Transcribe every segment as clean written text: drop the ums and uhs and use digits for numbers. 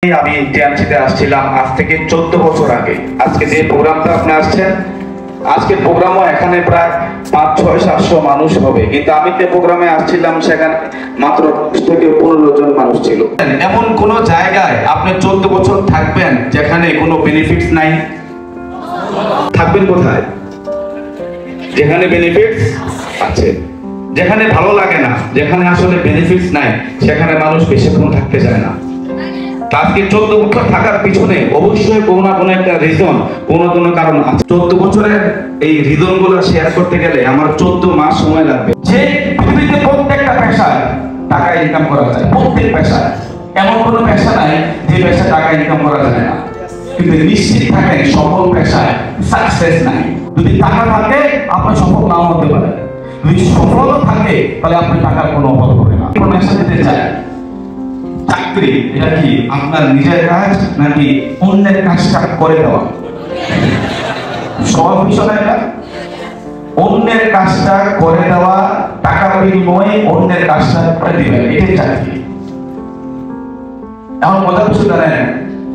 আমি টিএমসিতে আসছিলাম আজ থেকে 14 বছর আগে। আজকে যে প্রোগ্রামটা আপনি আসছেন, আজকের প্রোগ্রামও এখানে প্রায় 500-600 মানুষ হবে, কিন্তু আমি যে প্রোগ্রামে আসছিলাম সেখানে মাত্র 10 থেকে 15 জন মানুষ ছিল। এমন কোন জায়গায় আপনি 14 বছর থাকবেন যেখানে কোনো বেনিফিটস নাই? থাকবেন কোথায়? যেখানে বেনিফিটস আছে, যেখানে ভালো লাগে না, যেখানে আসলে বেনিফিটস নাই, সেখানে মানুষ বেশিক্ষণ থাকতে চায় না। আজকে 14 বছর থাকার পিছনে অবশ্যই কোনো না কোনো একটা রিজন, কোনো কারণ আছে। 14 বছরের এই রিজন গুলো শেয়ার করতে গেলে আমার 14 মাস সময় লাগবে। যে পৃথিবীতে প্রত্যেকটা পেশায় টাকা ইনকাম করা যায়, প্রত্যেক পেশায় এমন কোনো পেশা নাই যে পেশায় টাকা ইনকাম করা যায় না, কিন্তু নিশ্চিত থাকেন সকল পেশায় সাকসেস নাই। যদি টাকা থাকে আপনি সফল নাও হতে পারেন, যদি সফল থাকে তাহলে আপনি টাকার কোনো অভাব হবে না। কোন পেশা দিতে চায় চাকরি, এটা কি আপনার নিজের কাজ নাকি অন্যের কাজটা করে দেওয়া? সব বিষয় অন্যের কাজটা করে দেওয়া, টাকা বিনিময়ে অন্যের কাজটা করে দিবেন, এটাই চাকরি। এখন মজা বুঝতে জানেন,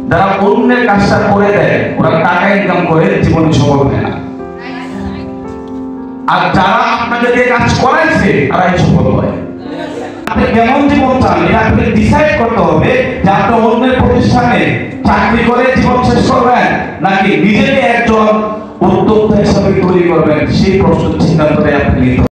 যারা অন্যের কাজটা করে দেয় ওরা টাকা ইনকাম করে জীবনে সফল হয় না, আর যারা আপনাকে দিয়ে কাজ করাইছে তারাই সফল হয়। আপনি কেমন জীবন চান এটা আপনাকে ডিসাইড করতে হবে যে আপনি অন্যের প্রতিষ্ঠানে চাকরি করে জীবন শেষ করবেন নাকি নিজেকে একজন উদ্যোক্তা হিসেবে তৈরি করবেন, সেই প্রশ্ন সিদ্ধান্তটাই আপনি নিতে